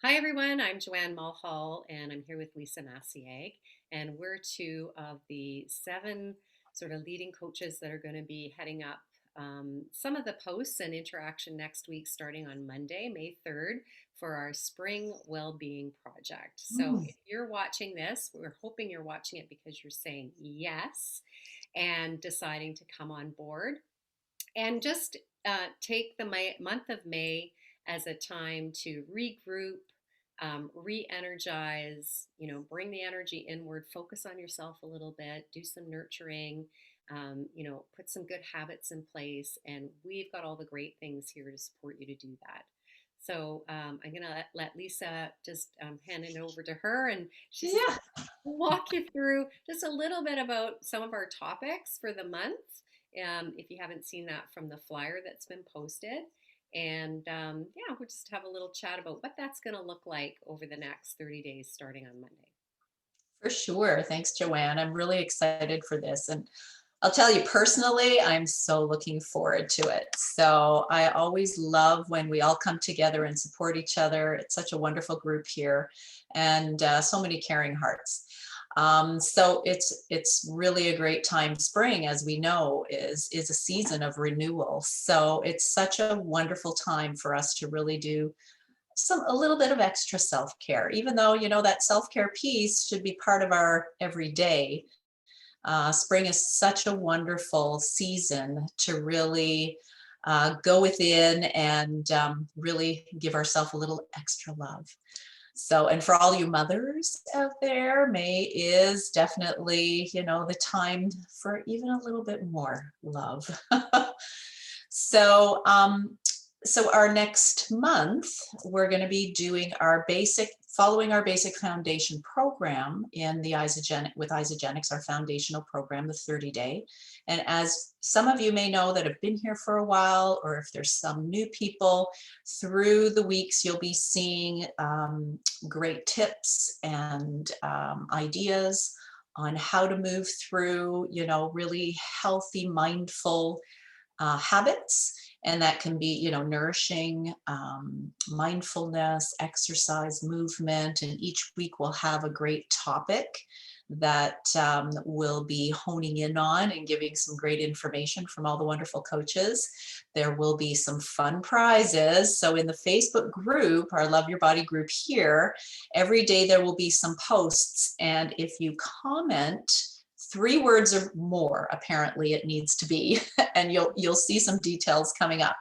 Hi, everyone. I'm Joanne Mulhall, and I'm here with Lisa Massiag. And we're two of the seven sort of leading coaches that are going to be heading up some of the posts and interaction next week, starting on Monday, May 3rd, for our Spring Wellbeing Project. So Mm. if you're watching this, we're hoping you're watching it because you're saying yes and deciding to come on board and just take the month of May as a time to regroup, re-energize, bring the energy inward, focus on yourself a little bit, do some nurturing, put some good habits in place. And we've got all the great things here to support you to do that. So I'm going to let Lisa just hand it over to her, and she's just Yeah, going to walk you through just a little bit about some of our topics for the month, if you haven't seen that from the flyer that's been posted. And yeah, we'll just have a little chat about what that's going to look like over the next 30 days starting on Monday. for sure. Thanks, Joanne. I'm really excited for this. And I'll tell you personally, I'm so looking forward to it. So I always love when we all come together and support each other. It's such a wonderful group here and so many caring hearts. So it's really a great time. Spring, as we know, is a season of renewal. So it's such a wonderful time for us to really do a little bit of extra self-care, even though that self-care piece should be part of our everyday. Spring is such a wonderful season to really go within and really give ourselves a little extra love. So, and for all you mothers out there, May is definitely, the time for even a little bit more love. So, so our next month, we're going to be following our basic foundation program in the with Isogenics, our foundational program, the 30-day. And as some of you may know that have been here for a while, or if there's some new people, through the weeks, you'll be seeing great tips and ideas on how to move through, really healthy, mindful habits. And that can be, nourishing, mindfulness, exercise, movement. And each week we'll have a great topic that we'll be honing in on and giving some great information from all the wonderful coaches. There will be some fun prizes. So in the Facebook group, our Love Your Body group here, every day there will be some posts. And if you comment, 3 words or more, apparently it needs to be, and you'll see some details coming up.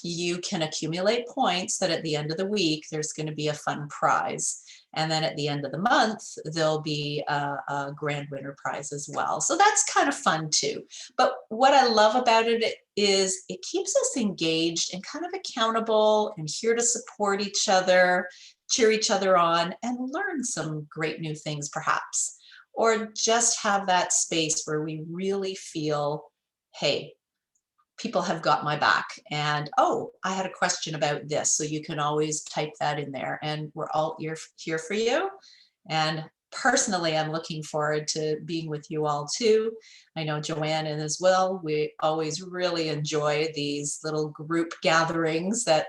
You can accumulate points that at the end of the week, there's going to be a fun prize. And then at the end of the month, there'll be a grand winner prize as well. So that's kind of fun too. But what I love about it is it keeps us engaged and kind of accountable and here to support each other, cheer each other on, and learn some great new things perhaps. Or just have that space where we really feel, hey, people have got my back. And oh, I had a question about this. So you can always type that in there. And we're all here for you. And personally, I'm looking forward to being with you all too. I know Joanne is as well. We always really enjoy these little group gatherings that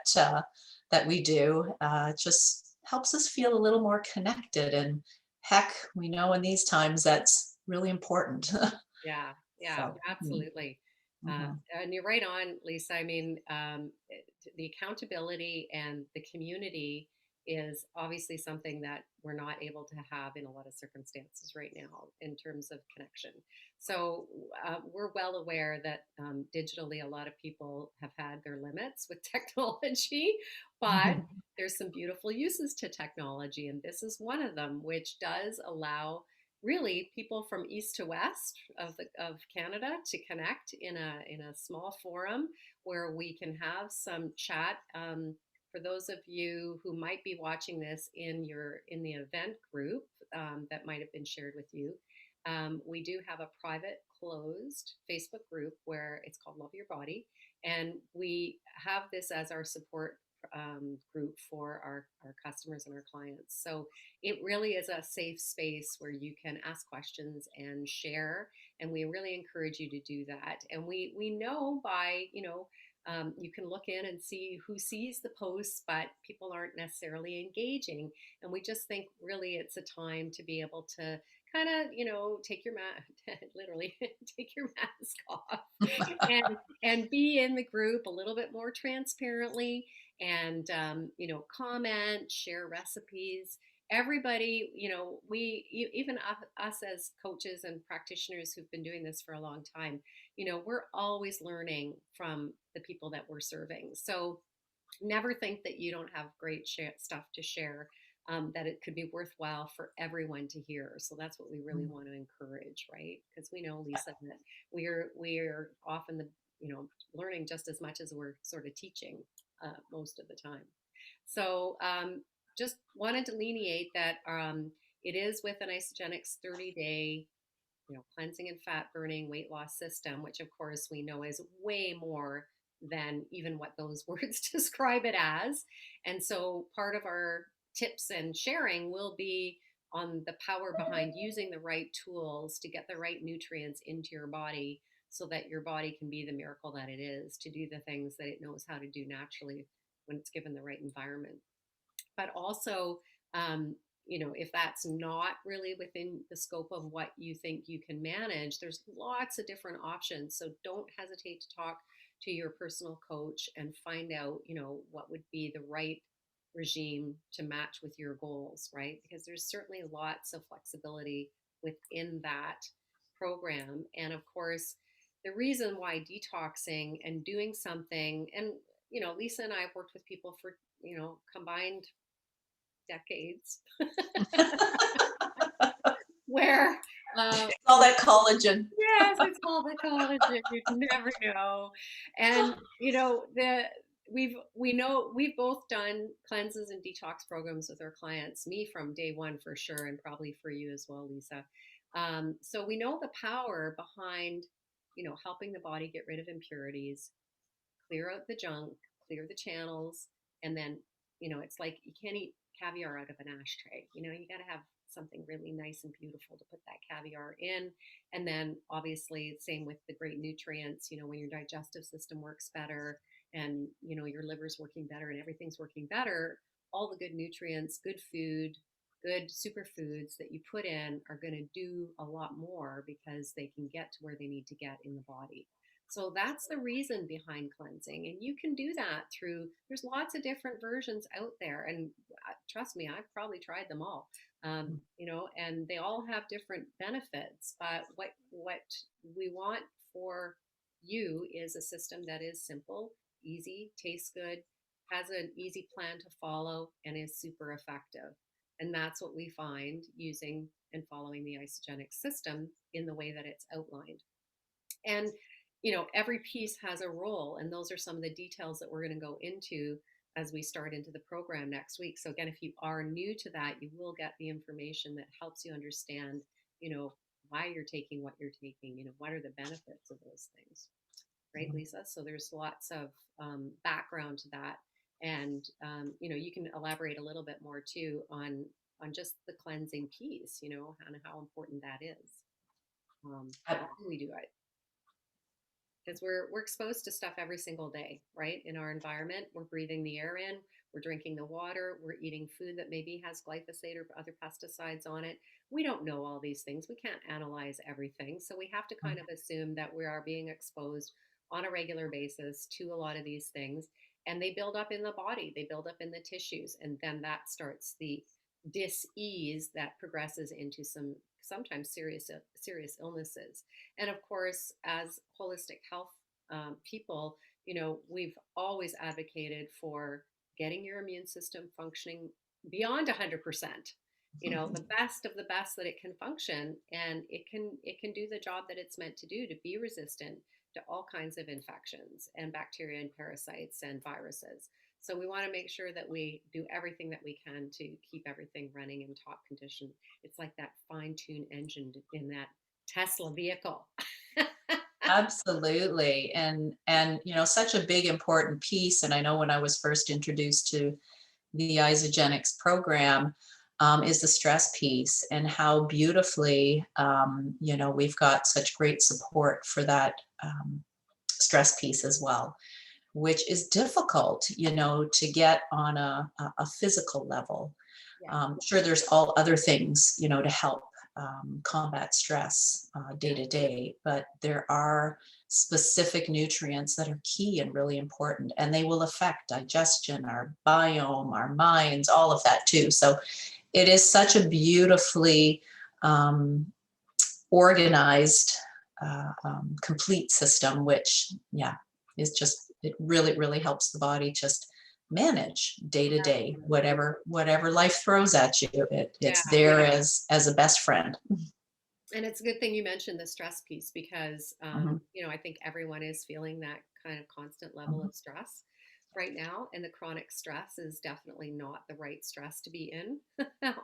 we do. It just helps us feel a little more connected. And heck, we know in these times that's really important. Yeah, yeah, So, absolutely. mhm. And you're right on, Lisa. I mean, the accountability and the community is obviously something that we're not able to have in a lot of circumstances right now in terms of connection. So we're well aware that digitally, a lot of people have had their limits with technology, but there's some beautiful uses to technology, and this is one of them, which does allow really people from east to west of Canada to connect in a small forum where we can have some chat. For those of you who might be watching this in the event group that might have been shared with you, we do have a private closed Facebook group where it's called Love Your Body, and we have this as our support group for our customers and our clients. So it really is a safe space where you can ask questions and share, and we really encourage you to do that. And we know by You can look in and see who sees the posts, but people aren't necessarily engaging. And we just think really it's a time to be able to kind of, take your literally take your mask off and be in the group a little bit more transparently, and comment, share recipes. Everybody, even us as coaches and practitioners who've been doing this for a long time, we're always learning from the people that we're serving. So never think that you don't have great stuff to share, that it could be worthwhile for everyone to hear. So that's what we really want to encourage, right? Because we know, Lisa, that we're often learning just as much as we're sort of teaching, most of the time. So just wanted to delineate that it is with an Isogenics 30-day cleansing and fat burning weight loss system, which of course we know is way more than even what those words describe it as. And so part of our tips and sharing will be on the power behind using the right tools to get the right nutrients into your body, so that your body can be the miracle that it is, to do the things that it knows how to do naturally when it's given the right environment. But also, if that's not really within the scope of what you think you can manage, there's lots of different options. So don't hesitate to talk to your personal coach and find out, what would be the right regime to match with your goals, right? Because there's certainly lots of flexibility within that program. And of course, the reason why detoxing and doing something, and Lisa and I have worked with people for combined decades, where All that collagen. yes, it's all the collagen. You never know. And we both done cleanses and detox programs with our clients, me from day one for sure, and probably for you as well, Lisa. So we know the power behind helping the body get rid of impurities, clear out the junk, clear the channels, and then, it's like you can't eat caviar out of an ashtray. You got to have something really nice and beautiful to put that caviar in. And then obviously, same with the great nutrients, when your digestive system works better, and, your liver's working better and everything's working better, all the good nutrients, good food, good superfoods that you put in are going to do a lot more, because they can get to where they need to get in the body. So that's the reason behind cleansing. And you can do that there's lots of different versions out there. And trust me, I've probably tried them all, and they all have different benefits. But what we want for you is a system that is simple, easy, tastes good, has an easy plan to follow, and is super effective. And that's what we find using and following the isogenic system in the way that it's outlined. And every piece has a role, and those are some of the details that we're going to go into as we start into the program next week. So again, if you are new to that, you will get the information that helps you understand, why you're taking what you're taking, what are the benefits of those things, right, Lisa? So there's lots of background to that. And you can elaborate a little bit more too on just the cleansing piece, and how important that is. Why do we do it? Because we're exposed to stuff every single day, right? In our environment, we're breathing the air in, we're drinking the water, we're eating food that maybe has glyphosate or other pesticides on it. We don't know all these things. We can't analyze everything. So we have to kind of assume that we are being exposed on a regular basis to a lot of these things. And they build up in the body, they build up in the tissues. And then that starts the dis-ease that progresses into sometimes serious illnesses. And of course, as holistic health people, we've always advocated for getting your immune system functioning beyond 100%. The best of the best that it can function, and it can do the job that it's meant to do, to be resistant to all kinds of infections and bacteria and parasites and viruses. So we want to make sure that we do everything that we can to keep everything running in top condition. It's like that fine-tuned engine in that Tesla vehicle. Absolutely. And such a big important piece. And I know when I was first introduced to the Isogenics program, is the stress piece, and how beautifully we've got such great support for that stress piece as well. which is difficult, to get on a physical level. Yeah. Sure, there's all other things, to help combat stress day Yeah. to day, but there are specific nutrients that are key and really important, and they will affect digestion, our biome, our minds, all of that too. So it is such a beautifully um, organized, complete system, which, yeah, is just, it really, really helps the body just manage day to day, Absolutely. whatever life throws at you. Yeah. It's there as a best friend. And it's a good thing you mentioned the stress piece because, Mhm, I think everyone is feeling that kind of constant level mhm. of stress right now. And the chronic stress is definitely not the right stress to be in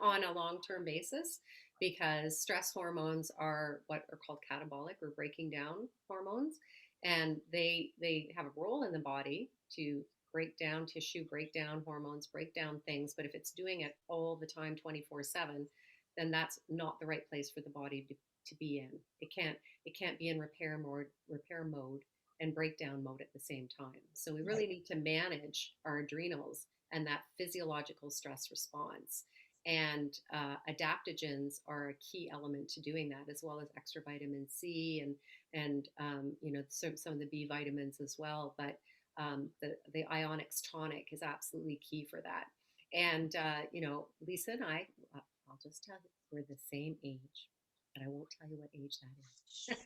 on a long term basis because stress hormones are what are called catabolic or breaking down hormones. And they have a role in the body to break down tissue, break down hormones, break down things. But if it's doing it all the time, 24/7, then that's not the right place for the body to be in. It can't be in repair mode and breakdown mode at the same time. So we really Right. need to manage our adrenals and that physiological stress response. And adaptogens are a key element to doing that, as well as extra vitamin C and some of the B vitamins as well. But the Ionics tonic is absolutely key for that. And Lisa and I, I'll just tell you, we're the same age, but I won't tell you what age that is.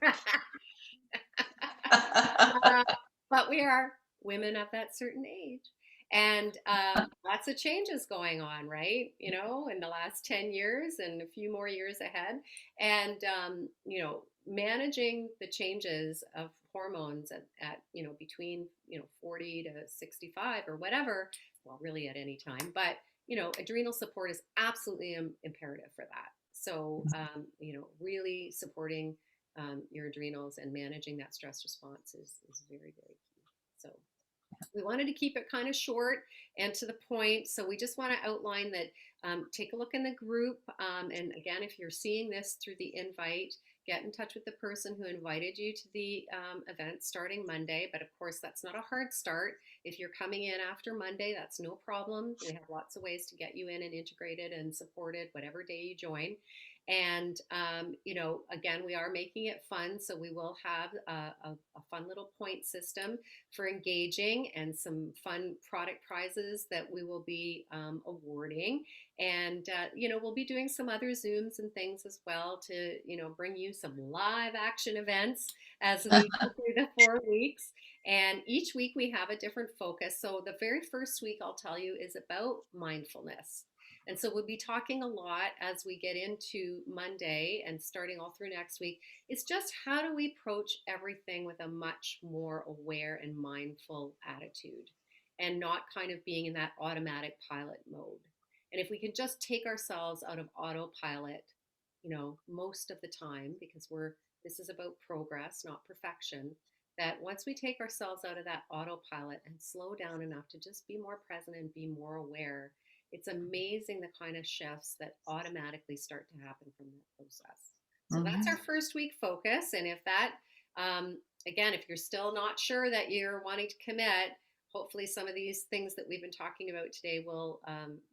Uh, but we are women of that certain age. And lots of changes going on, right? In the last 10 years and a few more years ahead. And, managing the changes of hormones at between, 40 to 65 or whatever, well, really at any time. But, adrenal support is absolutely imperative for that. So, really supporting your adrenals and managing that stress response is very, very key. So we wanted to keep it kind of short and to the point. So we just want to outline that take a look in the group. And again, if you're seeing this through the invite, get in touch with the person who invited you to the event starting Monday. But of course, that's not a hard start. If you're coming in after Monday, that's no problem. We have lots of ways to get you in and integrated and supported whatever day you join. And, again, we are making it fun. So we will have a fun little point system for engaging and some fun product prizes that we will be awarding. And, we'll be doing some other Zooms and things as well to, bring you some live action events as we go through the 4 weeks. And each week we have a different focus. So the very first week, I'll tell you, is about mindfulness. And so we'll be talking a lot as we get into Monday and starting all through next week. It's just how do we approach everything with a much more aware and mindful attitude and not kind of being in that automatic pilot mode. And if we can just take ourselves out of autopilot, most of the time, because this is about progress, not perfection, that once we take ourselves out of that autopilot and slow down enough to just be more present and be more aware, it's amazing the kind of shifts that automatically start to happen from that process. So that's our Mhm. first week focus. And if that, again, if you're still not sure that you're wanting to commit, hopefully some of these things that we've been talking about today will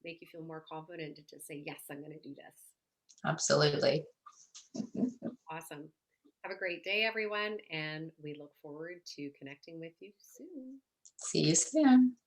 make you feel more confident to say, yes, I'm going to do this. Absolutely. Awesome. Have a great day, everyone. And we look forward to connecting with you soon. See you soon.